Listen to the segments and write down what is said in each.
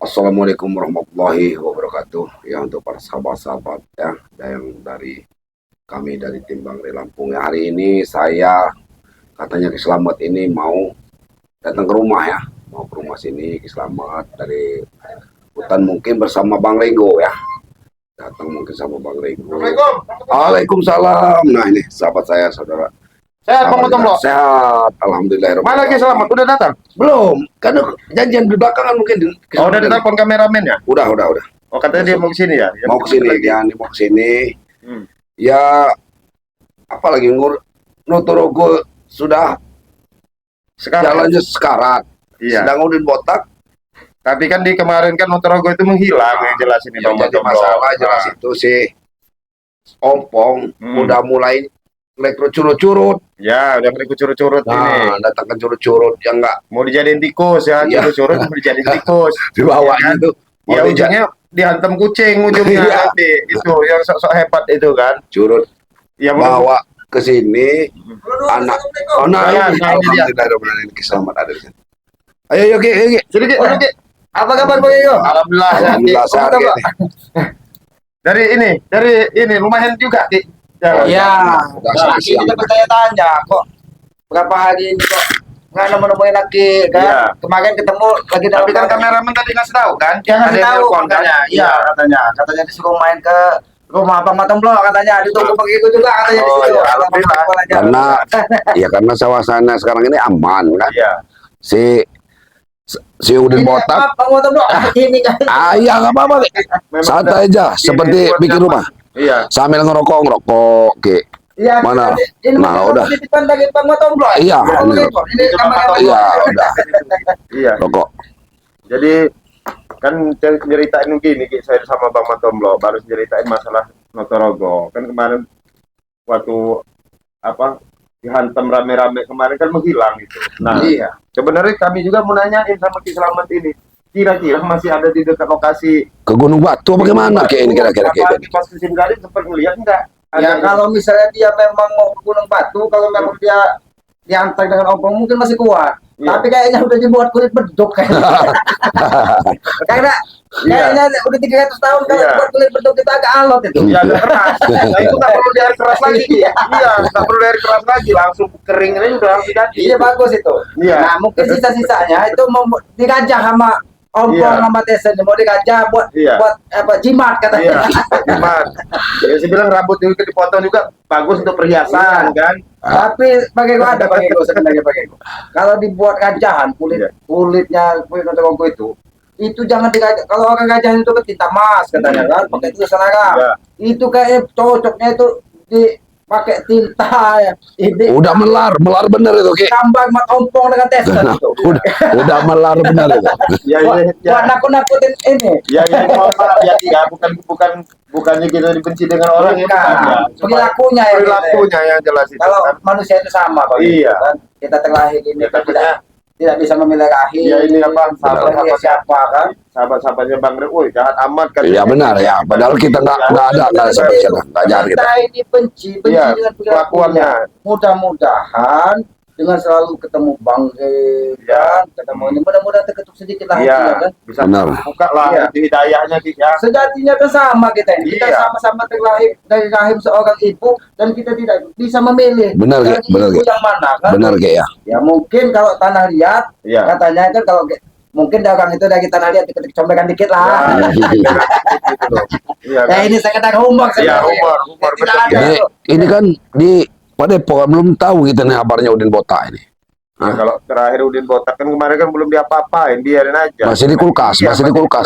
Assalamualaikum warahmatullahi wabarakatuh. Ya untuk para sahabat-sahabat ya, yang dari kami dari tim Bangre Lampung ya, hari ini saya katanya Ki Slamet ini mau datang ke rumah ya, mau ke rumah sini Ki Slamet dari hutan mungkin bersama Bang Rego ya, datang mungkin sama Bang Rego. Assalamualaikum. Waalaikumsalam. Nah ini sahabat saya saudara. Sehat Bang Tomblo. Sehat, alhamdulillah. Mana lagi Selamat? Udah datang? Belum, kan janjian di belakangan mungkin. Oh, udah ditelepon kameramen ya? Udah. Oh, katanya dia mau kesini ya? Mau kesini, ya, mau kesini. Ya, apalagi Notorogo sudah Sekarang. jalannya sekarat. Iya. Sedang Udin botak. Tapi kan di kemarin kan Notorogo itu menghilang yang jelas ini Yang Bang jadi Tomblo. masalah jelas itu sih Ompong udah mulai curut-curut. Ya, udah kena curut-curut ini. Nah, datangkan curut-curut yang enggak Mau dijadiin tikus ya, Iya. curut-curut mau dijadiin tikus. dibawa Iya kan? gitu. Ya ujungnya dihantam kucing ujungnya Iya. nanti. Itu yang sok-sok hebat itu kan. Curut Ya bawa ke sini anak Ya, nah, ini dia. alhamdulillah selamat ada di sini. Ayo Ki. Sedikit, sedikit. Apa kabar Bang Yo? Alhamdulillah. Alhamdulillah sehat Apa kabar? Ki. Dari ini lumayan juga Ki. Ya, Udah nah, siang. kita bertanya-tanya kok berapa hari ini kok nggak nemuin lagi kan? Iya. Kemarin ketemu lagi dalam Tapi kan kameramen tadi ngasih tahu kan? dia ngasih Ada yang tahu nelpon, kan? katanya, iya katanya disuruh main ke rumah Bang Matemblo katanya ditunggu begitu juga katanya di Oh, situ. ya, alhamdulillah. Karena suasana sekarang ini aman kan. Iya. Si Udin botak. Bang Matemblo ini kan. Ya nggak apa-apa Ki. Memang Santai aja seperti buat bikin nyaman. rumah Iya. sambil ngerokok Ki. Iya, Mana? ini Nah, udah. titipan dari Bang Matemblo. Iya, ini Itu Bang kamera. Matemblo. Iya udah Iya. rokok. Jadi kan ceritain gini Ki, saya sama Bang Matomblo baru ceritain masalah Notorogo. Kan kemarin waktu dihantam rame-rame kemarin kan menghilang gitu. Nah, Iya. sebenarnya kami juga mau nanyain sama Ki Slamet ini. Kira-kira masih ada di dekat lokasi Ke Gunung Batu bagaimana Ki ini kira-kira Ki? apa di pas musim garing sempat melihat enggak? Ya kalau misalnya dia memang mau ke Gunung Batu, kalau memang dia diantar dengan opong mungkin masih kuat. Iya. Tapi kayaknya udah dibuat kulit beduk kayaknya. Karena kayaknya udah 300 tahun kalau Iya. dibuat kulit beduk itu agak alot itu. Ya agak keras. Nah, itu nggak perlu di air keras lagi. Iya. Iya, nggak perlu di air keras lagi, langsung kering aja udah langsung jadi. Iya bagus itu. Iya. Nah mungkin sisa-sisanya itu mau digajah sama ompong Iya. sama tesen mau digajah buat Iya. buat apa jimat Iya, katanya. cuman ya saya bilang rambut juga dipotong juga bagus untuk perhiasan kan. Tapi pakai gua ada pakai gua sebenarnya pakai gua. Kalau dibuat gajahan Iya. kulitnya kulit notongko itu jangan digajah. Kalau orang gajahan itu kan tinta emas katanya kan, pakai itu seragam. Iya. Itu kayak cocoknya itu dipakai tinta ya. Ini Udah melar bener itu Ki. tambah mat ompong dengan tester itu. Udah melar bener itu. Ya ya ya. Buat nakut-nakutin ini. Ya ya mohon maaf ya Ki, ya bukannya kita dibenci dengan orang ya bukan ya. Cuma Perilakunya ya. perilakunya yang jelas itu. Kalau kan. manusia itu sama Pak. Iya. Kan? Kita terlahir ini Ya, kan katanya, tidak bisa memilih lahir. ya ini apa Sahabat siapa kan? sahabat-sahabatnya Bang Re, woi jahat amat kan. Iya benar ya. Padahal kita nggak ada nggak sampai sana nggak jadi kita. Kita ini benci Iya, dengan kelakuannya. Mudah-mudahan dengan selalu ketemu Bang Iya. kan, ketemu ini mudah-mudahan terketuk sedikit lah Iya, hatinya kan. bisa Benar. buka lah Iya. itu hidayahnya Ki ya. Sejatinya kan sama kita ini. Kita Iya. sama-sama terlahir dari rahim seorang ibu dan kita tidak bisa memilih. Benar, Ki. dari Benar, ibu Ki. yang mana kan? Benar Ki ya. Ya mungkin kalau tanah liat Iya. katanya kan kalau mungkin dagang itu dari tanah liat diketik combekan dikit lah. Iya. Ya ini sekedar humor Iya, sebenarnya. humor Tidak betul. ada Ini itu. ini kan di Padepokan belum tahu kita nih kabarnya Udin botak ini. Nah, kalau terakhir Udin botak kan kemarin kan belum diapa-apain, biarin aja. Masih di kulkas, Iya, masih di kulkas.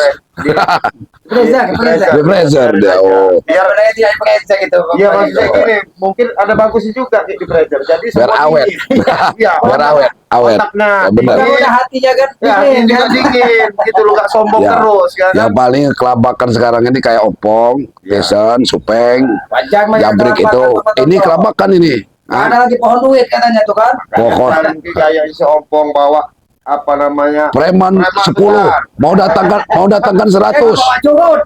Freezer. Di freezer dia. Oh. Biar mereka tidak freezer gitu. Iya maksudnya gini, mungkin ada bagusnya juga di freezer. Jadi Biar semua awet. dingin. Iya, Biar awet. otaknya Ya, benar. Kalau dingin. udah hatinya kan Ya, dingin, ini juga kan? dingin, gitu lu gak sombong Ya. terus kan. Yang paling kelabakan sekarang ini kayak opong, Ya. desen, supeng, Wajar mah yang jabrik kelabakan itu. teman-teman. Ini kelabakan ini. Ada lagi pohon duit katanya tuh kan. Pohon. Kan kayak si opong bawa apa namanya? Preman Preman 10 besar. mau datangkan 100. Bawa curut.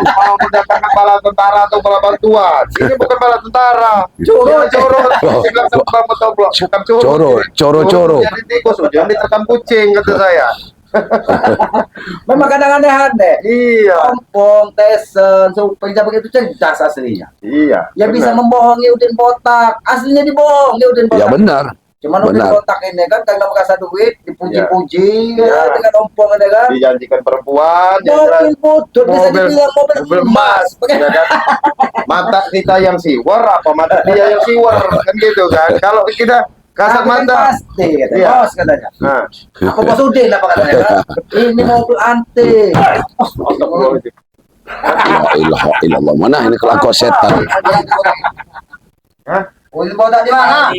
Mau mendatangkan bala tentara atau bala bantuan. Ini bukan bala tentara. Curut. Curut. Saya bilang sama Bang Matomblo, bukan curut. Coro. Jadi tikus, ujung diterkam kucing kata saya. Memang kadang aneh-aneh. Iya. Ompong, Tesen, Supeng, begitu cerdas aslinya. Iya. Ya bisa benar. membohongi Udin Botak. Aslinya dibohongi Udin Botak. Ya benar. Cuman Udin Benar. Botak ini kan karena merasa duit, dipuji-puji Ya. dengan ompong ada kan. Dijanjikan perempuan, ya kan? Mobil putut bisa Mobil- dibilang mobil mobil emas. ya kan? Mata kita yang siwer apa mata dia yang siwer kan gitu kan? Kalau kita kasat Tapi kan mata, pasti kata Iya. bos katanya. nah, Apa bos Udin apa katanya kan? Ini mobil antik. astagfirullahaladzim. La ilaha illallah. Mana ini kelakuan setan? Hah? Udin Botak di mana?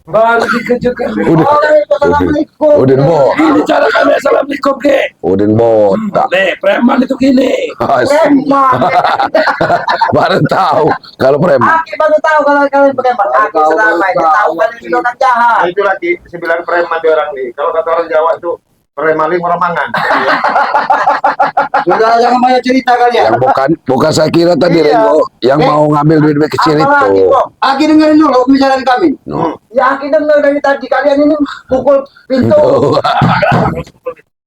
Baru dikejutkan. Udah. Assalamualaikum. Udin Botak. Ini cara kami assalamualaikum ke. Udin Botak. Nih, preman itu gini. Preman. Baru tahu kalau preman. Aki baru tahu kalau kalian preman. Aki selama ini tahu kalian itu orang jahat. Nah, itu lagi sembilan preman di orang nih. Kalau kata orang Jawa itu premali orang mangan. Sudah jangan banyak cerita kalian. Yang bukan saya kira tadi Iya. Rengo yang mau ngambil duit kecil Apalagi, itu. Bang? Aki dengerin dulu pembicaraan kami. No. Ya Aki dengar dari tadi kalian ini pukul pintu.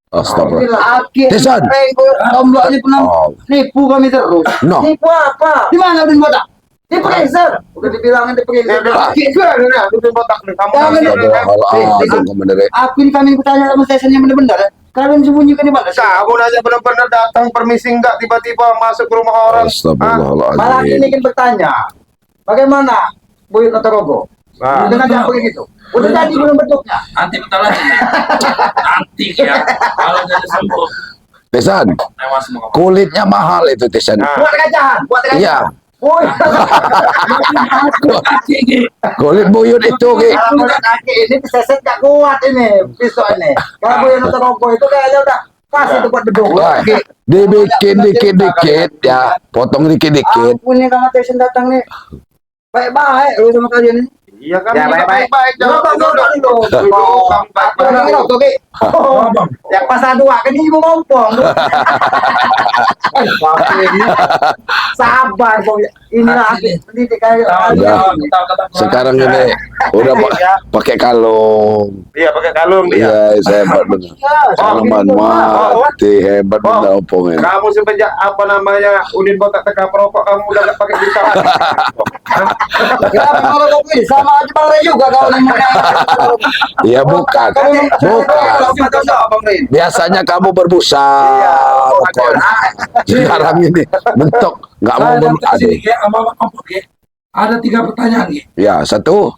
Astagfirullah. Bilang, Aki Tesan. Tombol ini pernah Oh. nipu kami terus. No. Nipu apa? Di mana Udin Botak? Di freezer. Udah dibilangin di freezer. Aki itu ada itu botak nih kamu. Astagfirullahaladzim kemendere. Aku ini kami bertanya sama stationnya benar-benar. Kalian sembunyikan di mana? Kamu nanya benar-benar datang permisi enggak tiba-tiba masuk ke rumah orang. Malah Astagfirullahaladzim. ini kan bertanya, bagaimana Buyut Notorogo? Nah. Dengan cara begitu. Udah jadi belum bentuknya. Nanti bentar lagi. Nanti ya. Kalau jadi sembuh. Tesan, Lewat semua. kulitnya mahal itu Tesan. Nah. Buat kacahan, buat kacahan. Iya, Woi, Kaki ini. kulit buyut itu Ki. kalau buat kaki ini diseset gak kuat ini pisau ini. Kalau Buyut Notorogo itu kayaknya udah pas itu buat beduk. Wah, dibikin dikit-dikit ya, potong dikit-dikit. Aku ini sama Tyson datang nih. Baik-baik lu sama kalian ini. Iya kan? Ya, kita baik-baik. baik-baik. Jangan Duduk, duduk. duduk. Duduk, kamu baik-baik. Orang ngerokok, Ki. Oh, ya pas dua kan ibu ngompong. Sabar, Bang. Inilah pendidikan. Udah. Sekarang ini udah pakai kalung. Iya, pakai kalung dia. Iya, saya hebat benar. Salaman mati hebat benar opong ini. Kamu semenjak apa namanya Udin Botak teka perokok kamu udah gak pakai bisa lagi. Kenapa kalau kau pilih sama aja Bang juga kau namanya. Iya bukan, bukan. Biasanya kamu berbusa, pokoknya. Sekarang ini bentuk nggak mau Ada ada 3 pertanyaan Ki. Ya satu,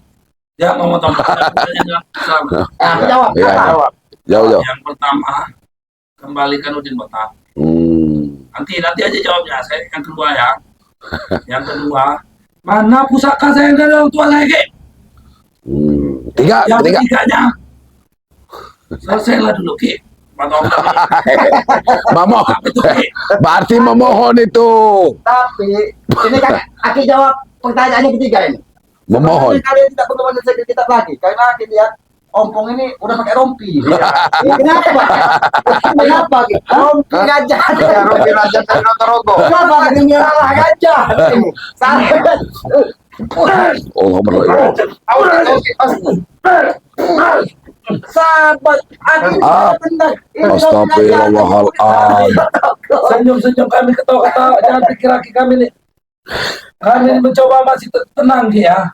Jangan ngomong pertanyaan. Aku jawab. Iya. Jawab. jauh-jauh. Yang pertama, kembalikan Udin Botak. Hmm. Nanti aja jawabnya. Saya yang kedua ya. Yang kedua, mana pusaka saya yang dari orang tua saya Ki? Tiga, Yang ketiga. ketiganya, selesailah dulu Ki. Potong. Mamo, Itu Ki. berarti memohon itu. Tapi ini kan Aki jawab pertanyaannya ketiga ini. Memohon. Sebenarnya kalian tidak perlu menyelesaikan kitab lagi karena Aki lihat ompong ini udah pakai rompi. Kenapa? Kenapa? Ki? Rompi gajah. Ya, Robi Raja dan Notorogo. Kenapa ini salah gajah? Salah. Allah berdoa. Sahabat, Aki benar. Astagfirullahaladzim. Senyum-senyum kami ketawa-ketawa. Jangan pikir Aki kami nih. Kami ini mencoba masih tenang Ki ya.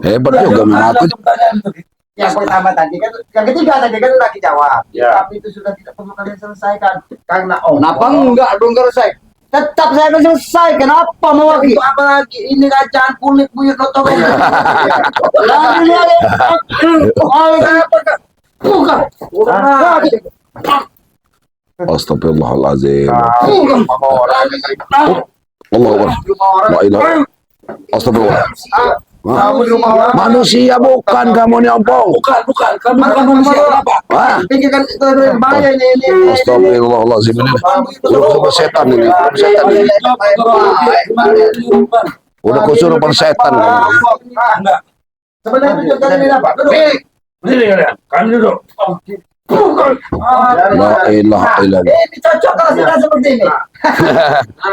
Hebat juga memang aku. Pertanyaan itu Ki. Yang pertama tadi kan, yang ketiga tadi kan udah dijawab. Ya. Tapi itu sudah tidak perlu kalian selesaikan karena kenapa enggak belum selesai? Tetap saya akan selesai. Kenapa mau lagi? Apalagi ini kerajaan kulit Buyut Notorogo. Lagi lagi. Bukan. Astagfirullahaladzim. Orang Allah Akbar. La ilaha. Astagfirullah. kamu di rumah orang. Manusia bukan kamu nih ompong. Bukan. Kami bukan manusia. Kenapa? Ah, Ini kan itu bahaya ini. Astagfirullahaladzim ini. Udah setan ini. Setan ini. Udah kesurupan setan kamu. Enggak. Sebenarnya itu kalian apa? Duduk. Berdiri kalian. Kami duduk. La ilaha illallah. Ini cocok kalau sudah seperti ini.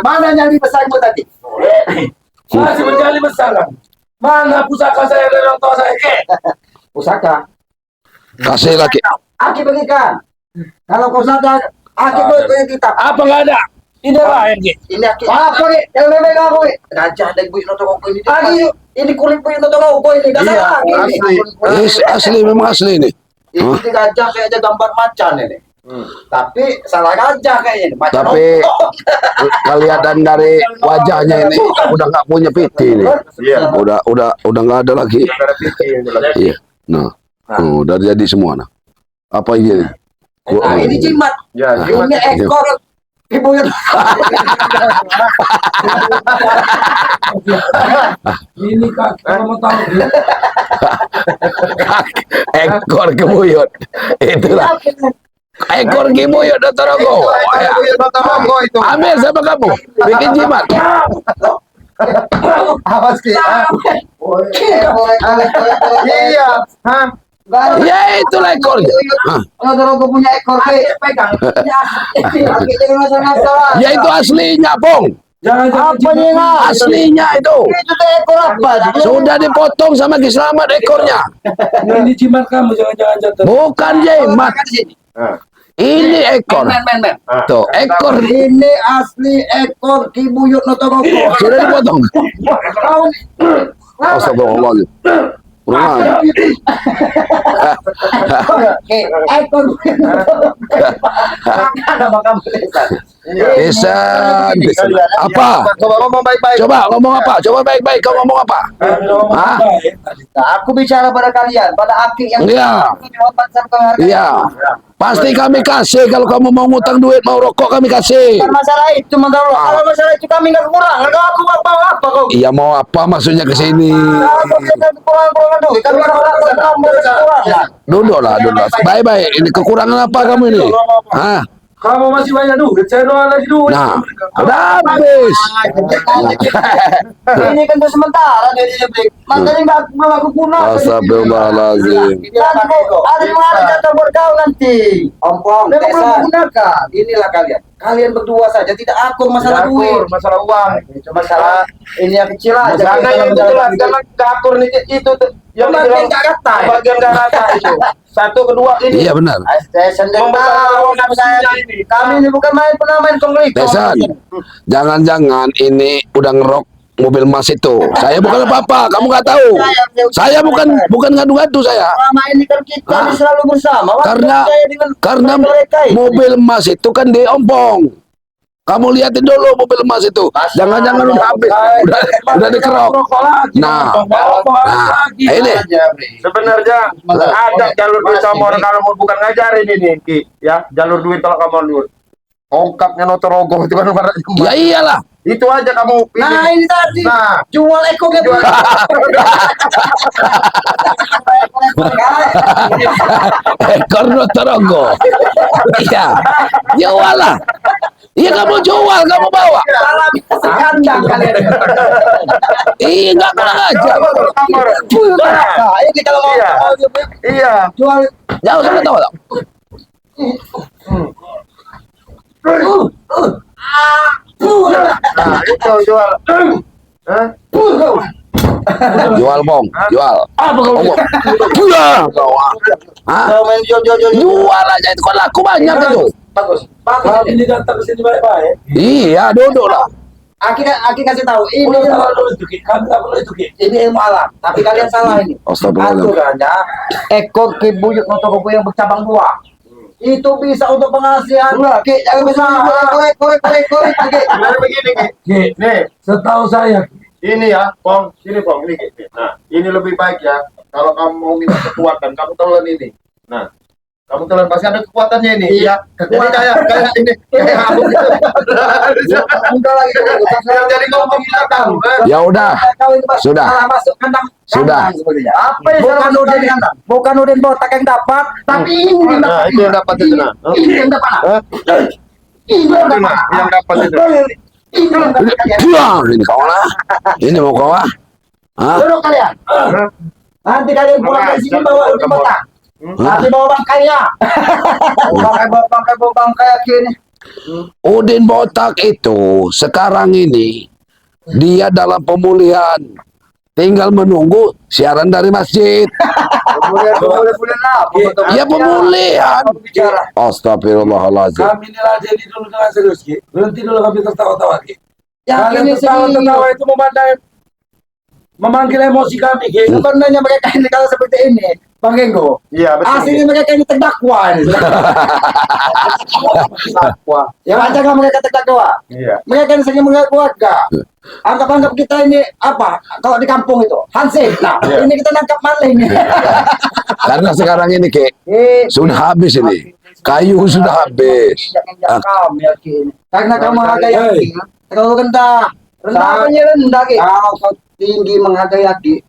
Mana nyali pesanmu tadi? Masih menjadi besar kan? Mana pusaka saya dari orang tua saya Ki? Pusaka. Kasih lagi. Aki berikan. Kalau kau sadar, aki kau punya kitab. Apa nggak ada? Ini lain Ki. Ini aki. Apa ni? Yang memang aku ni. Gajah dan buik noto kau ini. Aki, ini kulit buik noto kau ini. Dah salah aki. Asli memang asli ini. Ini gajah kayaknya gambar macan ini. Tapi salah gajah kayaknya. Macan Tapi otok. kelihatan dari wajahnya ini udah nggak punya piti nih. Iya. Udah nggak ada lagi. Nggak ada pipi yang jelas. Iya. Nah, udah jadi semua nah. Apa ini? Nah, ini jimat. Ya, Ini ekor ibu yang Ini Kak, kalau mau tahu Ekor kebuyut. Itulah. Ekor kebuyut Dr. Rogo. itu. Ambil sama kamu. Bikin jimat. Awas Ki. Iya. Hah? Ya itulah ekornya. Hah. kalau aku punya ekor pegang. Ya itu aslinya, Bong. jangan Apa nih nggak? Aslinya itu. Itu tuh ekor apa? Sudah dipotong sama Ki Slamet ekornya. ini jimat kamu jangan jatuh. Bukan jimat. Hah. Ini ekor. Men. Tuh, ekor Ini asli ekor Ki Buyut Notoroko. sudah dipotong. Astagfirullahaladzim. Kurang ajar. Ekor Buyut Notoroko. Ada bakal Desan. Apa? Coba ngomong baik-baik. Coba ngomong apa? Coba baik-baik kau ngomong apa? Hah? Aku bicara pada kalian, pada Aki yang Iya. jawaban sampai harga. Iya. Pasti kami kasih kalau kamu mau ngutang duit, mau rokok kami kasih. Bukan masalah itu, kalau masalah itu kami nggak kurang. Kalau aku nggak mau apa kau? Iya mau apa maksudnya ke sini? Aku tidak kurang duit. Kami kurang. Duduklah. Baik-baik. Ini kekurangan apa kamu ini? Hah? Kamu masih banyak duit, saya doang lagi duit. Nah, udah habis. Ini kan untuk sementara jadi beli. Makanya nggak belum aku guna. Astagfirullahaladzim. Ada yang ada kata buat kau nanti. Ompong, Memang desa. belum menggunakan. Inilah kalian. Kalian berdua saja tidak akur masalah duit. Masalah uang. Itu masalah ini yang kecil aja. Jangan yang itu jelas, jangan cakur nih itu tuh. Yang Bagian dibilang nggak rata ya? bagian nggak rata itu. Satu kedua ini. Iya benar. Saya sendiri Membesar tahu lawan saya. nafsunya ini. Kami ini bukan pernah main konglik. Desan, jangan-jangan ini udah ngerok mobil emas itu. Saya bukan apa-apa, kamu nggak tahu. Saya bukan ngadu-ngadu saya. Selama ini kan kita Hah? selalu bersama. Waktu Karena saya dengan mereka ini. mobil emas itu kan diompong. Kamu lihatin dulu mobil emas itu. Jangan-jangan udah habis, udah dikerok. Nah, ini Sebenarnya ada jalur duit sama orang kalau mau bukan ngajarin ini Ki, ya jalur duit kalau kamu lihat. Ongkapnya Notorogo itu kan ya iyalah. itu aja kamu pilih. Nah ini tadi Nah, jual ekornya jual. Ekor Notorogo. Iya, jual lah. Iya kamu jual, kamu bawa. salah sekandang kalian. Iya nggak kurang aja. Nah, ini kalau mau Iya. Iya. jual Jauh sana tahu tak? Nah, itu jual. Hah? Jual bong, jual. Apa kau? Jual kau. Hah? kalau main jual Jual aja itu kan laku banyak itu. bagus Kalau bagus. ini datang ke sini baik-baik. Iya, duduk lah. Aki kasih tahu ini Ini salah dulu itu Ki. Kami tak perlu itu Ki. ini ilmu alam, tapi kalian salah ini. Astagfirullahaladzim. Aturannya ekor Ki Buyut Notoroko yang bercabang dua. Itu bisa untuk pengasihan. Ki, jangan bisa korek. Sebenarnya begini Ki. Ki, Nih, setahu saya ini ya, Pong, sini Pong, ini Ki. Nah, ini lebih baik ya. Kalau kamu mau minta kekuatan, kamu telan ini. Nah, kamu telan pasti ada kekuatannya ini. Iya. Jadi kayak ini, kayak aku. Enggak lagi. Jadi ngomong belakang. Ya udah. Sudah. Salah masuk kandang. Sudah. Kandang sebenarnya. Apa yang bukan Udin kandang? Bukan Udin botak yang dapat, tapi ini yang Nah, dapat. itu yang dapat itu nah. Ini yang dapat. Hah? Ini yang dapat. Nah, yang dapat itu. Ini yang dapat kalian. Jual ini kau lah. Ini mau kau ah? Hah? Duduk kalian. Nanti kalian pulang dari sini bawa Udin botak. Nanti bawa bangkainya. Bawa bangkai ini. Udin botak itu sekarang ini dia dalam pemulihan. Tinggal menunggu siaran dari masjid. Boleh apa? Iya. Ya pemulihan. Bicara. Astagfirullahaladzim. Kami ini ladeni dulu dengan serius, Ki. Berhenti dulu kami tertawa-tawa, Ki. Ya, Kalian ini tertawa-tertawa itu memanggil emosi kami, Ki. sebenarnya mereka ini kalau seperti ini, Bang Genggo, Iya, betul. aslinya mereka ini terdakwa ini. Terdakwa. Ya wajar kalau mereka terdakwa. Iya. Mereka ini sering mengganggu warga. Anggap-anggap kita ini apa? Kalau di kampung itu hansip. Nah, Iya. ini kita nangkap maling. Karena sekarang ini Ki, sudah habis ini. Kayu sudah habis. Jangan kami yakin. Karena kamu hargai Hei. yakin. Terlalu rendah. Rendah apanya rendah, Ki? Kau tinggi menghargai yakin.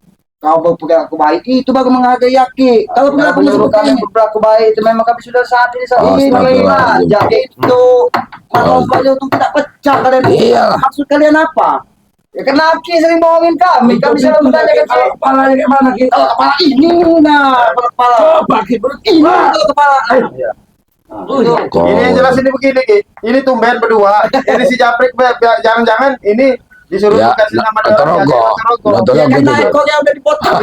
Kau berperilaku baik itu baru menghargai yakin. Kalau perilakunya seperti kalian berperilaku baik itu memang kami sudah saat ini Astagfirullahaladzim. aja itu manusia untuk tidak pecah kalian. Iya. Maksud kalian apa? Ya karena Ki sering bohongin kami. Kami selalu bertanya ke Kalau kepalanya kayak mana, Ki? kalau kepala ini nah, kalau kepala Coba, Ki. ini kalau kepala. Iya. Itu. Ini yang jelas ini begini, Ki. Ini tumben berdua. Ini si Japrik jangan-jangan ini disuruh Ya, kasih nama Notorogo. Notorogo Ya gitu. karena ekornya udah dipotong.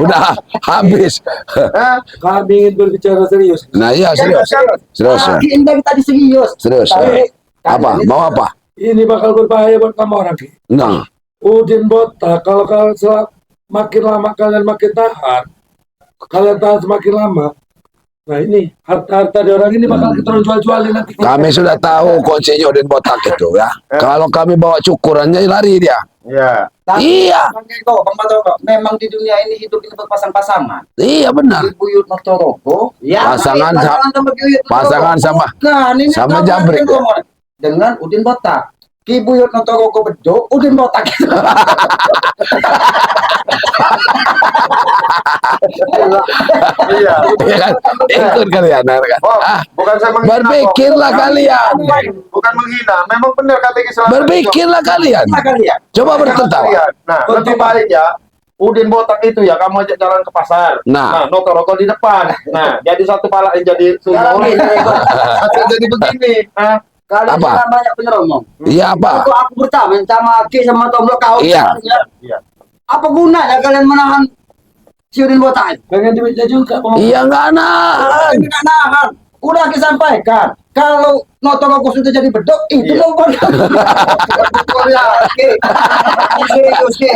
Udah habis. Hah? Kami ingin berbicara serius. Nah iya serius. Serius. Ah, ini dari tadi serius. Serius. Tapi, Apa? Mau apa? Ini bakal berbahaya buat kamu orang, Ki. Nah, Udin botak, kalau kalian makin lama kalian makin tahan, kalian tahan semakin lama. Nah ini harta-harta di orang ini bakal kita jual-jualin nanti. kami sudah tahu kuncinya Udin botak itu ya. Kalau kami bawa cukurannya lari dia. Iya. tapi Iya. Bang Genggo, Bang Batorogo, memang di dunia ini hidup ini berpasang-pasangan. Iya benar. Di Buyut Notorogo, ya, Pasangan tapi sama- sama Buyut Notorogo. pasangan sama- Bukan, ini sama sama Jabrik. dengan Udin Botak. Ki Buyut Notorogo bedok, Udin Botak. Iya. Iya kan? Ikut kalian kan? Oh, Ah, bukan saya menghina. berpikirlah kok. kalian. Bukan menghina. Memang benar kata Islam. Berpikirlah kalian. Apa kalian? Coba bertertawa. Nah, lebih baik ya. Udin botak itu ya kamu ajak jalan ke pasar. Nah. Notorogo di depan. Nah, jadi satu pala yang jadi Sekarang sumur. ini, Satu jadi begini. Nah, kalian Apa? jangan banyak penyeromong. Iya apa? Itu aku bertanya sama Ki sama Tomblo kau. Iya. iya. Apa gunanya kalian menahan si Udin Botak? Pengen duitnya juga. Bang. Iya nggak nahan. Ini nggak nahan. Udah Ki sampaikan. Kalau Notorogo sudah jadi bedok, itu Iya. mau serius Ki.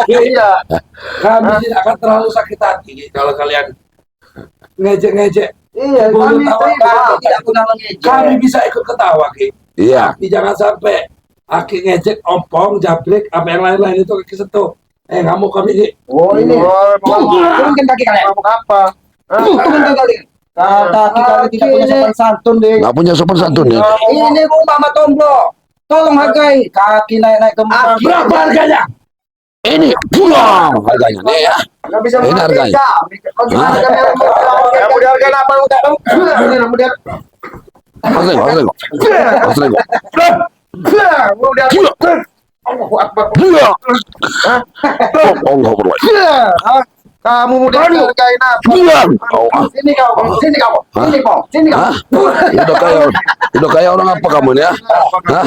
Iya. Kami tidak akan terlalu sakit hati Ki, kalau kalian ngejek-ngejek. Iya, Boleh kami tahu, terima, Kak. tidak guna mengejek. Kami bisa ikut ketawa, Ki. Iya. Tapi jangan sampai Aki ngejek, ompong, jabrik, apa yang lain-lain itu Ki sentuh. Ngamuk kami Ki. Oh ini, Oh, turunkan kaki kalian. mau apa? Hah? Turunkan kaki kalian. Kaki kalian tidak punya sopan santun deh. Nggak punya sopan santun ya. Ini rumah sama Tomblo. Tolong hargai. Kaki naik-naik ke muka. Berapa harganya? Ini pulang harganya nih ya. Nggak bisa Ini menghargai harganya. kami. Kau gimana kami harus Ya mau dihargain apa udah tahu? Mau dihargain. Harus nengok. Harus nengok. Mau dihargain. Allahu Akbar. Pulang. Allah berwajib. Hah? Kamu mau dihargain apa? Pulang. Oh, ah. Sini kau, sini kau, sini kau, sini kau. Hah? Udah kayak orang apa kamu nih ya? Hah?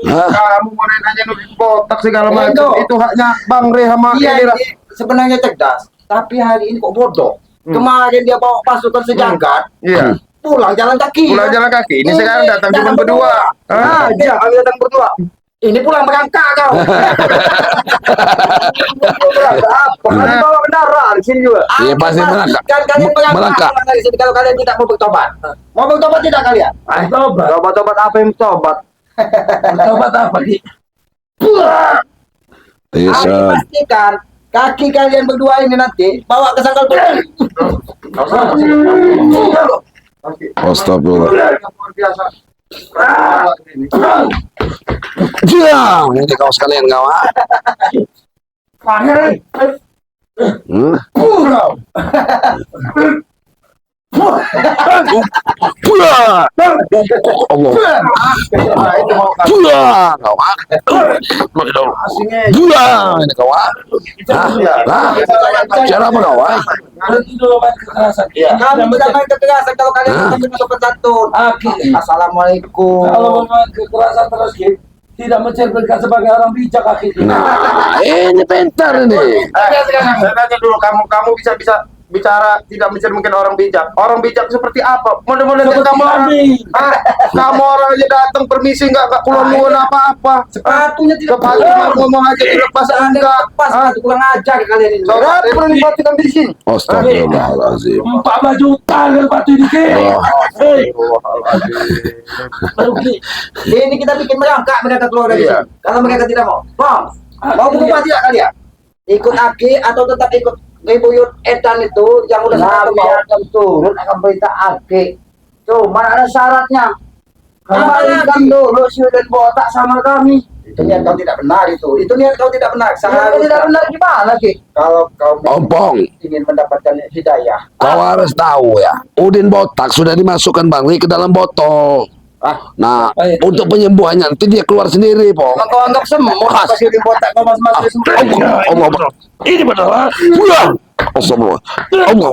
Hah? Kamu mau nanya nulis botak segala Itu. macam. Itu haknya Bang Re sama Iya, ini lah. ini sebenarnya cerdas, tapi hari ini kok bodoh. Kemarin dia bawa pasukan sejagat, Iya. pulang jalan kaki. Pulang jalan kaki. Ini sekarang datang cuma berdua. Hah? Aja, kami datang berdua. Ini pulang berangkat kau. Apa? Kami bawa kendaraan di sini juga. Iya, pasti merangkak. Pastikan kalian berangkat Merangkak. pulang dari sini kalau kalian tidak mau bertobat. Mau bertobat tidak kalian? Tobat. Tobat apa yang tobat? Tobat apa Ki? Kami Tisun. pastikan kaki kalian berdua ini nanti bawa ke sangkal polisi. Astagfirullah. Luar biasa. Ya, ini kau sekalian kau. Ah. Hmm? Pulang. Allah. Pulang kau. Ah. Pulang ini kau. Ah. Hah? Cara apa kau? Ah? Berhenti dulu main kekerasan Ki. Kami tidak main kekerasan kalau kalian Hah? tidak punya sopan santun. Aki. Assalamualaikum. Kalau mau main kekerasan terus Ki, tidak mencerminkan sebagai orang bijak akhirnya. Nah, ini pintar ini. Saya tanya dulu, kamu bisa bicara tidak mencerminkan orang bijak. Orang bijak seperti apa? Model-model Seperti kamu orang. kami. Kamu orang aja datang permisi nggak kulon nuwun apa-apa. Sepatunya tidak Sepatu ngomong aja dilepas enggak. pas, sepatu kurang ajar kalian ini. Coba, Berapa perlu sepatu kami di sini? Astagfirullahaladzim. 4 juta kan batu ini ke. Hei, baru Ki. Ini kita bikin mereka keluar dari Iya. sini. Kalau mereka tidak mau, Bang, mau berubah tidak kalian? Ikut Aki atau tetap ikut Buyut Edan itu yang udah satu akan turun akan perintah Aki. Cuma ada syaratnya. Kembalikan dulu Suden botak sama kami. Itu niat kau tidak benar itu. Itu niat kau tidak benar. Sangat tidak benar gimana Ki? Kalau kau Ompong, ingin mendapatkan hidayah. kau harus tahu ya, Udin botak sudah dimasukkan Bang Ri ke dalam botol. Nah, untuk penyembuhannya nanti dia keluar sendiri, Pong. Kau anggap semua pasti Suden botak kau masuk semua. Allah benar. Ini benar. Pulang. Allah. Allah.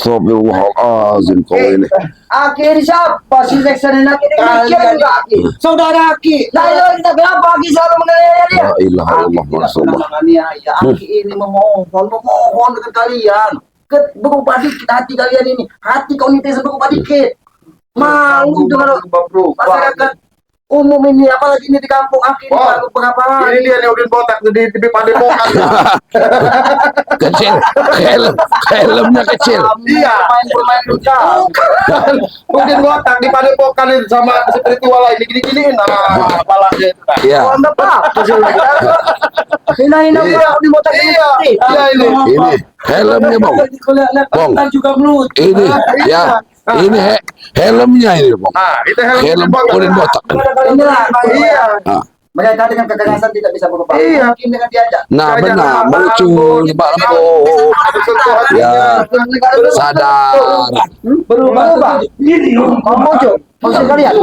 Astagfirullahaladzim kau ini. Aki siapa si Jackson ini? Aki mikir enggak Aki? Saudara Aki. Nah itu kita kenapa Aki selalu menganiaya dia? La ilaha illallah Rasulullah. Menganiaya. Aki ini memohon dengan kalian. Berubah dikit hati kalian ini. Hati kau ini berubah dikit. Malu dengan masyarakat umum ini, apalagi ini di kampung Aki ini baru berapa hari. Ini dia yang Udin botak di padepokan. Kecil. Helmnya kecil. Iya. Bermain luka. Udin botak di padepokan itu sama spiritual lain gini-giniin kepalanya itu kan. Iya. Kau anggap apa sih? Hina-hina Iya. gue di botak ini. Iya ini. Ini helmnya, Bang. Bong. Bong juga melut. Ini ya. Ini helmnya ini, Bang. Nah, itu helm Helm Udin botak. Inilah. Iya. Nah, Mereka dengan keganasan tidak bisa berubah. Iya. Mungkin dengan diajak. nah benar, muncul di Pak Lempo. Ya. Sadar. Berubah. Ini Membujuk. Maksud kalian?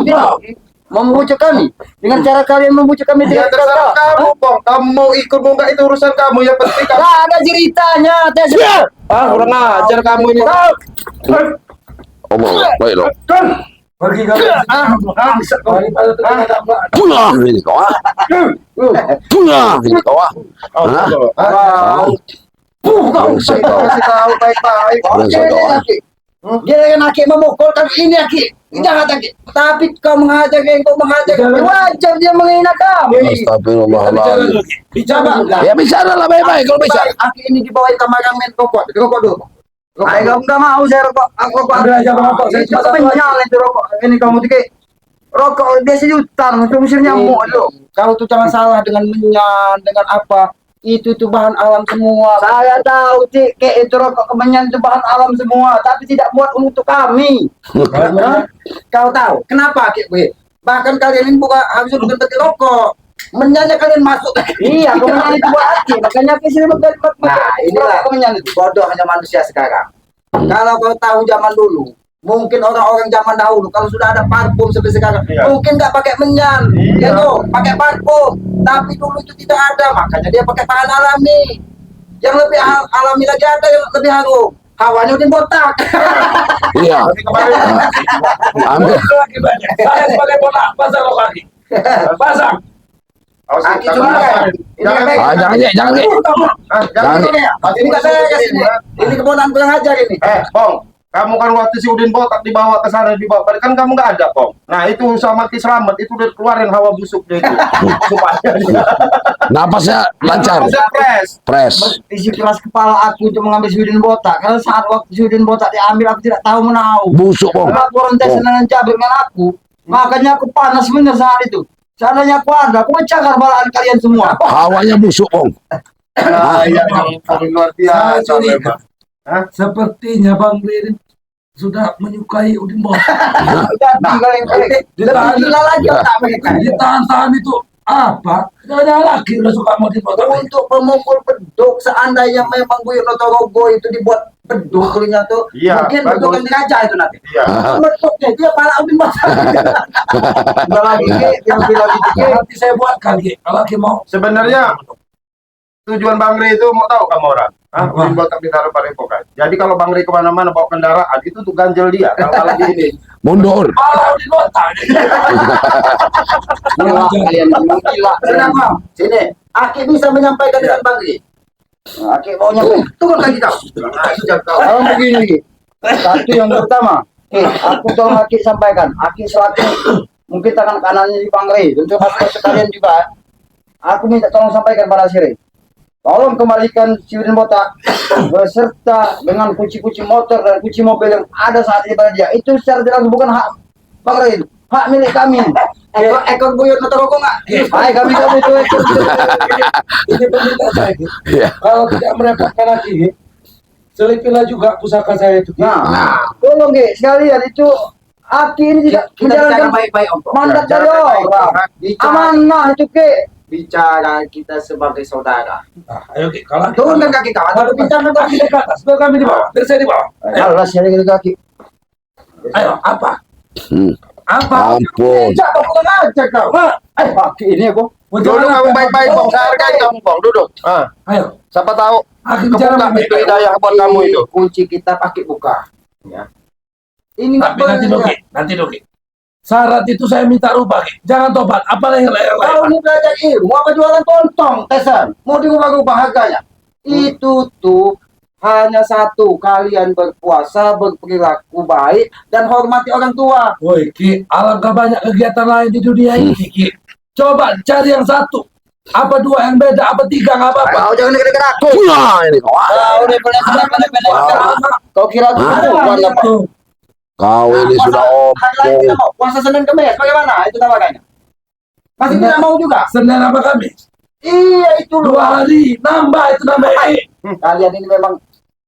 Membujuk kami. Dengan cara kalian membujuk kami Ya dengan terserah cara. kamu, Bang. Kamu mau ikut mau enggak itu urusan kamu. Yang penting kamu. Nah, ada ceritanya. Kurang ajar kamu ini. Allah, baiklah. pergi kalian. Pulang ini kau. Pulang ini kau. Kasih tahu baik-baik. Dia dengan Aki memukul tapi ini Aki. Jangan Aki. Tapi kau mengajak engkau mengajak. Wajar dia menghina kamu. Astagfirullahaladzim. Bicara. Ya bicara lah baik-baik kalau bisa. Aki ini dibawa kamar yang main rokok. Rokok dulu. Ayo enggak mau saya rokok. Aku Ambil aja rokok, saya Itu cuma satu menyala itu rokok. Ini kamu tiga. Rokok biasa jutaan untuk musim nyamuk itu. Kau tuh jangan salah dengan menyan, dengan apa. Itu bahan alam semua. Saya tahu Cik, kayak itu rokok kemenyan itu bahan alam semua, tapi tidak buat untuk kami. Kau tahu kenapa Cik gue? Bahkan kalian ini bukan habis bukan berarti rokok. Menyanyi kalian masuk. Iya, kemenyan itu buat hati. Makanya aku sini nah, inilah kemenyan itu bodoh hanya manusia sekarang. Kalau kau tahu zaman dulu, mungkin orang-orang zaman dahulu kalau sudah ada parfum seperti sekarang, mungkin nggak pakai menyan, gitu, pakai parfum. Tapi dulu itu tidak ada, makanya dia pakai bahan alami. Yang lebih alami lagi ada yang lebih harum. Hawanya udah botak. Iya. Ambil. Lagi banyak. Saya sebagai botak pasang lo lagi. Pasang. Aki cuma Jangan. Jangan. Jangan. ini kata saya kasih ini keponakan kurang ajar ini. Bong, kamu kan waktu si Udin botak dibawa ke sana dibawa balik kan kamu nggak ada, Bong. Nah itu sama Ki Slamet itu udah keluarin hawa busuk dia itu supaya dia Napasnya lancar. bisa Press. Isi keras kepala aku untuk mengambil Sudin botak. Karena saat waktu Sudin botak diambil aku tidak tahu menahu. Busuk, Bong. Aku orang tes dengan cabai dengan aku. Makanya aku panas bener saat itu. Seandainya aku ada, aku mencakar balaan kalian semua. Hawanya busuk, Bong. ya luar biasa memang. Sepertinya Bang Lirin sudah menyukai Udin Botak. Gila lagi otak mereka. Ditahan-tahan itu apa? Ada lagi udah suka mau Udin Botak. Untuk pemukul beduk, seandainya memang Buyut Notorogo itu dibuat beduk kulinya tuh, Iya, mungkin bagus. beduk yang diraja itu nanti. Iya. Beduknya dia pala Udin botak. Udah lagi, yang bilang gitu. Nanti saya buatkan, Ki. Kalau Ki mau. Sebenarnya tujuan Bang Rey itu mau tahu kamu orang? Ah, Udin Botak ditaruh Padepokan. Jadi kalau Bang Rey kemana-mana bawa kendaraan itu tuh ganjel dia. Kalau lagi ini. Mundur. Malah di kota. Gila kalian memang gila. Kenapa? Sini, Aki bisa menyampaikan dengan Bang Ri. Nah, Aki mau nyampe. Turun kaki kau. Kalau begini, Ki. Satu yang pertama, aku tolong Aki sampaikan. Aki selaku mungkin tangan kanannya di Bang Ri. Untuk sekalian juga. Aku minta tolong sampaikan pada Siri. Tolong kembalikan si Udin Botak beserta dengan kunci-kunci motor dan kunci mobil yang ada saat ini pada dia. Itu secara jelas bukan hak Bang Ray, hak milik kami. Ekor buyut atau rokok nggak? Hai kami itu ekor. Ini permintaan saya. Iya. Kalau tidak merepotkan lagi, selipinlah juga pusaka saya itu. Nah, tolong Ki, sekalian itu Aki ini tidak menjalankan baik-baik Om. mandat dari orang. Amanah itu Ki. Bicara kita sebagai saudara. Nah, ayo Ki, kalau Turunkan kaki kau. kalau bicara kaki di atas, biar kami di bawah, biar saya di bawah. Jelas ya gitu kaki. Ayo, apa? Hmm. Apa? Ampun. Cak, kau pulang aja kau. Kaki ini aku. Mau Duduk jalan kamu apa? baik-baik, Bang. Saya hargai kamu, Bang. Duduk. Ah, Ayo, siapa tahu aku bicara kebuka baik-baik. itu hidayah buat kamu itu. Kunci kita pakai buka. Ya. Ini Tapi nanti dulu, Ki. Nanti dulu, Ki. Syarat itu saya minta rubah, Ki. Jangan tobat, apa yang lain. Kau ini belajar ilmu apa jualan tontong, Tesan? Mau diubah-ubah harganya? Itu tuh hanya satu, kalian berpuasa, berperilaku baik, dan hormati orang tua. Woi, Ki, alangkah banyak kegiatan lain di dunia ini, Ki. Coba cari yang satu. Apa dua yang beda, apa tiga, nggak apa-apa. Kau jangan dekat-dekat aku. Nah, ini kau. Kau ini benar-benar. Kau kira aku perempuan apa? Itu. Kau ini sudah Hari lain tidak opo. mau. Puasa Senin Kemis, bagaimana? Itu tawarannya. Masih tidak mau juga? Senin apa Kamis? Iya, itu loh. 2 hari, nambah itu nambah. Kalian ini memang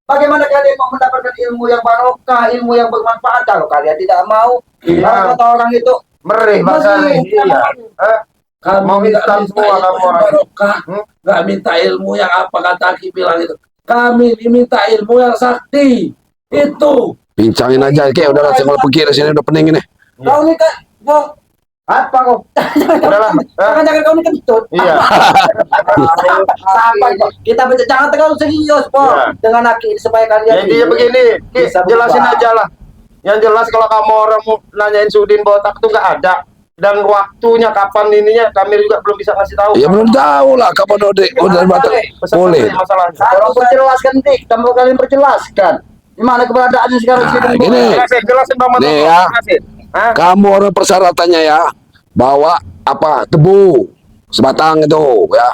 bagaimana kalian mau mendapatkan ilmu yang barokah, ilmu yang bermanfaat kalau kalian tidak mau? Iya. Kata orang itu Merih bahasa Merih. Iya. Eh, Kamu Mau nggak instan minta semua ilmu kamu yang orang. barokah, nggak minta ilmu yang apa kata Aki bilang itu. Kami diminta ilmu yang sakti. Itu. Pincangin aja, kayak udah lah, kalau pergi dari sini udah pening ini. kau ini kan, Bang, apa kau? Udahlah. Jangan kau ini kentut. Iya. Sampai kok. Kita jangan terlalu serius, Bang. Iya. Dengan Aki supaya kalian Jadi begini, Ki, Bisa berubah. jelasin aja lah. Yang jelas kalau kamu orang mau nanyain Sudin Botak tuh nggak ada. Dan waktunya kapan ininya kami juga belum bisa kasih tahu. Ya belum tahu lah kapan udah batal. Pesan Boleh. masalahnya. Tolong perjelaskan nih, kamu kalian perjelaskan. Di mana keberadaannya sekarang Nah, Sudin gini. Jelasin, jelasin Bang Mato. Nih ya. Jelasin. Hah? Kamu orang persyaratannya ya, bawa apa tebu sebatang itu ya,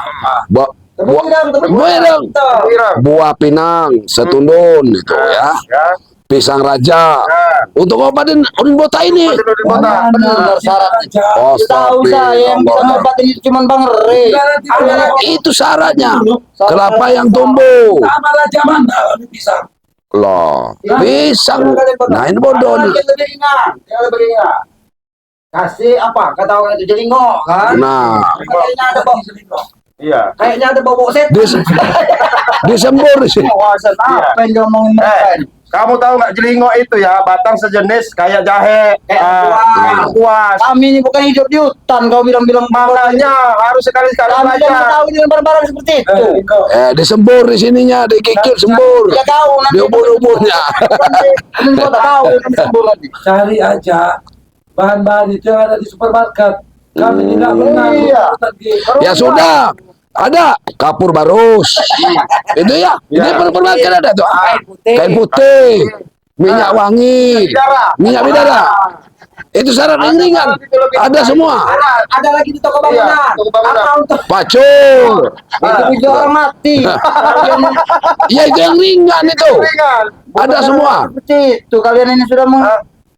buah Pirang. buah pinang setundun itu ya, Ya. pisang raja. Nah, Untuk obatin Udin Botak ini. Sudin Botak. Benar syaratnya. Oh, Tahu saya yang bisa ngobatin itu cuma Bang Re. itu syaratnya. Kelapa yang tumbuh. Sama Raja Mana kami bisa. Loh, pisang. Nah ini bodoh nih. Yang lebih ringan, yang lebih ringan. Kasih apa? Kata orang itu jelingok kan? Nah, Kayaknya ada bau, Iya. kayaknya ada bau setan. disembur di sini. Apa yang dia ngomongin mereka ini? Kamu tahu nggak jelingok itu ya, batang sejenis kayak jahe, Kayak kuas. Kami ini bukan hidup di hutan, kau bilang-bilang Makanya harus sekali-sekali kami jangan belajar. tahu dengan barang-barang seperti itu. Disembur di sininya, dikikir sembur. Ya tahu nanti. Di ubur-uburnya. Kau tak tahu nanti sebelum nanti. Cari aja bahan-bahan itu yang ada di supermarket. Kami tidak pernah. Iya. Ya sudah, ada kapur barus. Itu ya, ini permarket ada tuh. Kain putih, minyak wangi, minyak bidara. Itu syarat yang ringan. Ada semua. Ada lagi di toko bangunan. Iya, toko bangunan. Apa untuk Pacul. itu punya orang mati. Ya itu yang ringan itu. Ringan. Ada semua. Seperti itu kalian ini sudah mau.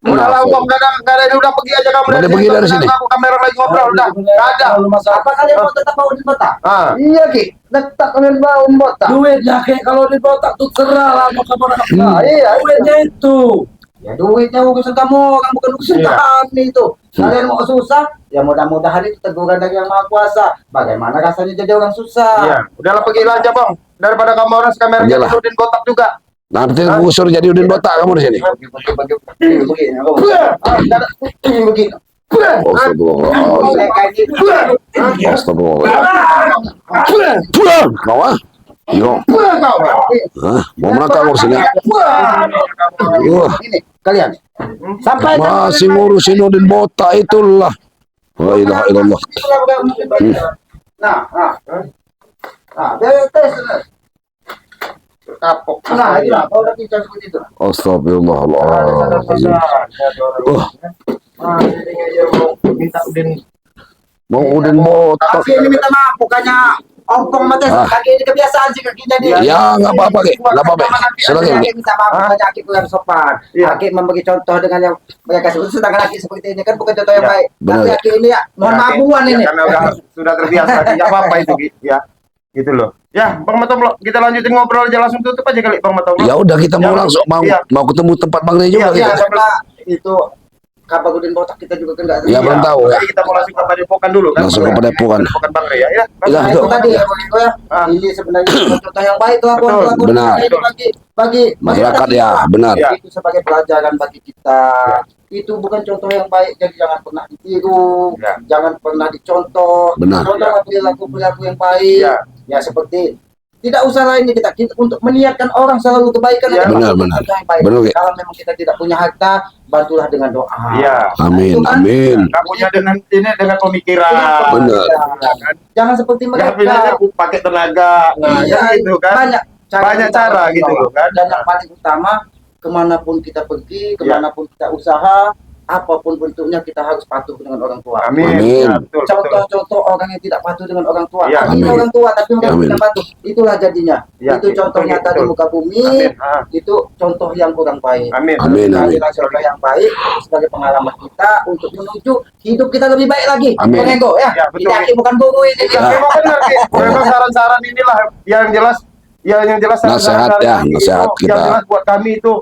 Udah lah, Bang, kadang udah pergi aja kamu Udah pergi dari sini. Aku kamera lagi ngobrol udah. Nggak ada. Apa kalian mau tetap mau di kota? Ah. Iya Ki, tetap kalian mau di kota. Duitnya kayak kalau di botak tuh terah lah mau kamu orang. Nah, iya, Duitnya itu. ya duitnya urusan kamu bukan urusan Iya. kami itu. Kalian mau susah, ya mudah-mudahan itu teguran dari Yang Maha Kuasa. Bagaimana rasanya jadi orang susah? Iya, udahlah pergi aja, Bang. Daripada kamu orang kameranya Iyalah. Sudin Botak juga. Nanti gusur jadi Udin Botak kamu di sini. Begini. Astagfirullahaladzim. Astagfirullahaladzim. Kau ah? Yo. Hah? Mau menangkap kau sini? Wah, Ini kalian sampai masih ngurusin Udin botak itulah. La ilaha illallah. Dia tes. Kapok. Nah, itu lah, kau udah bicara seperti itu. Astagfirullahaladzim. Minta Udin. Mau Udin botak. Kaki ini minta maaf, bukannya ongkong mati. Kaki ini kebiasaan sih kakinya dia. Ya nggak apa-apa, Ki. Nggak apa-apa. Silakan, Ki. Kaki minta maaf, bukannya kaki kurang sopan. Kaki memberi contoh dengan yang mereka sebut, sedangkan kaki seperti ini kan bukan contoh yang baik. Benar. Tapi kaki ini ya, mohon maaf buan ini. Karena sudah terbiasa, tidak apa-apa itu, Ki. Ya. Gitu loh. Ya, Bang Matoblo, kita lanjutin ngobrol aja, langsung tutup aja kali, Bang Matoblo. Ya udah kita mau Ya, langsung iya. mau ketemu tempat Bang Rey juga Iya, gitu. Karena itu kabar Udin botak kita juga kan nggak tahu. Ya, belum tahu ya. Jadi kita mau langsung ke Padepokan dulu kan. Langsung ke Padepokan. Padepokan Bang Rey ya. Ya. Ya, Nah, betul. itu tadi ya, Bang Eko ya. Ah. Ini sebenarnya contoh yang baik tuh aku Betul, benar. bagi Masyarakat ya, benar. Ya. Itu sebagai pelajaran bagi kita. Itu bukan contoh yang baik, jadi jangan pernah ditiru, Ya. jangan pernah dicontoh. Benar. Contohlah perilaku yang baik. Ya. Ya seperti tidak usah lain kita untuk meniatkan orang selalu kebaikan. Ya. aja, Benar, contoh benar. yang baik. Benar, Ki. Kalau memang kita tidak punya harta, bantulah dengan doa. Iya. Amin, Itu kan- amin. Kamunya dengan ini dengan pemikiran. Benar. Jangan seperti Ya, mereka. pakai tenaga. Nah, ya gitu kan. Banyak cara gitu loh kan. Dan yang paling utama, kemanapun kita pergi, kemanapun kita usaha, apapun bentuknya kita harus patuh dengan orang tua. Amin. Amin. Ya, betul, betul. Contoh-contoh orang yang tidak patuh dengan orang tua, Ya, ini amin. orang tua tapi mereka Amin. tidak patuh, itulah jadinya. Ya, Itu contoh betul, nyata di betul. muka bumi. Amin. Ah, Itu contoh yang kurang baik. Amin. Amin, amin. Jadilah contoh yang baik sebagai pengalaman kita untuk menuju hidup kita lebih baik lagi. Amin. Bang Ego, ya. Ya, betul. Ini Aki bukan guru ini. Ya, memang benar, Ki. Memang saran-saran inilah yang jelas, yang jelas Nasihat saran-saran ya, ini nasihat itu kita. yang jelas buat kami itu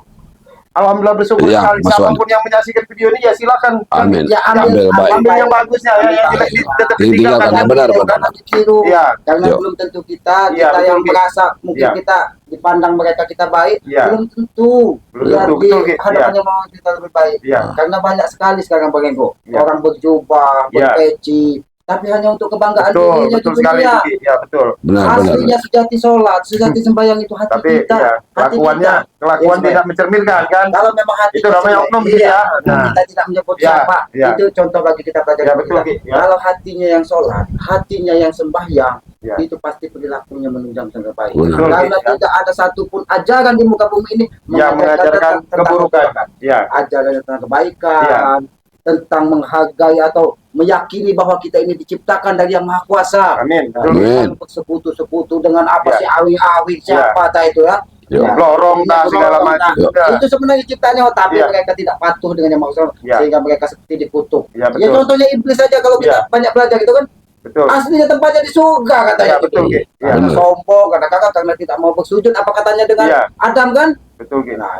alhamdulillah bersyukur Ya, sekali. Mas Wan. Siapapun yang menyaksikan video ini ya silakan. Amin. Ya, Ambil baik. Ambil yang bagusnya ya, yang jelek tetap Ditinggalkan, ditinggalkan. yang benar, benar. Karena ditiru. Iya. Karena Yo. belum tentu kita Iya, betul, yang Ki. merasa mungkin Iya. kita dipandang mereka kita baik, Iya. belum tentu. Belum Ya, tentu, di betul, Ki. hadapannya mau kita lebih baik. Iya. Karena banyak sekali sekarang Bang Ego, Iya. orang berjubah, Iya. berpeci, tapi hanya untuk kebanggaan Betul, dirinya betul di sekali dunia. itu, Ki. Ya, betul. Benar, benar. Aslinya sejati sholat, sejati sembahyang itu hati Tapi kita. ya, Hati kelakuannya kita. Iya, tidak mencerminkan kan. Kalau memang hati Itu namanya oknum, Ki, ya. Nah. kita tidak menyebut Ya, siapa, ya. itu contoh bagi kita pelajaran. Ya, betul, kita. Ki, ya. Kalau hatinya yang sholat, hatinya yang sembahyang, Ya. itu pasti perilakunya menunjang yang terbaik. Benar. Betul, Karena Ki, ya. tidak ada satupun ajaran di muka bumi ini Yang mengajarkan tentang keburukan. Ya. ajaran tentang kebaikan, tentang menghargai atau meyakini bahwa kita ini diciptakan dari yang maha kuasa. Amin. Dan Amin. jangan bersekutu-sekutu dengan apa Ya. sih awi-awi siapa tak itu ya. Yo. Ya. Lorong Iya, segala lorong, macam. nah, Ya. itu sebenarnya ciptanya, tapi Ya. mereka tidak patuh dengan yang maksud Ya. sehingga mereka seperti dikutuk. Ya, Ya betul. contohnya iblis saja kalau kita Ya. banyak belajar gitu kan, Betul. aslinya tempatnya di surga katanya. Ya, betul, Ki. Ya. Karena Benar. sombong, kadang-kadang karena tidak mau bersujud, apa katanya dengan Ya. Adam kan? Betul, Ki. Nah,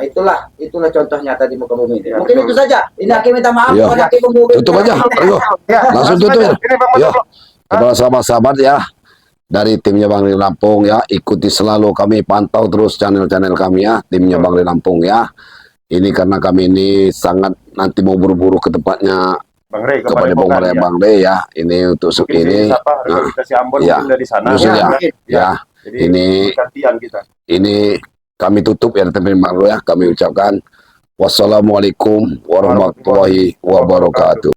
itulah contohnya tadi muka bumi ini. Ya, Mungkin betul. itu saja. Ini Aki minta maaf Ya. kepada Aki Pemburu. Tutup aja. Ayo. Ya, Langsung langsung tutup aja. ya. Ini Bang Ya. Matoblo. Kepada sahabat-sahabat ya dari timnya Bang Rey Lampung ya, ikuti selalu kami, pantau terus channel-channel kami ya, timnya Bang Rey Lampung ya. Ini karena kami ini sangat nanti mau buru-buru ke tempatnya Bang Rey kepada Bang Rey ya. Ini untuk ini nah, kita si Ambon ya. mungkin dari sana. Justru ya. mungkin. ya. Jadi Ini gantian kita. ini kami tutup ya teman Bang Rey ya. Kami ucapkan wassalamualaikum warahmatullahi wabarakatuh.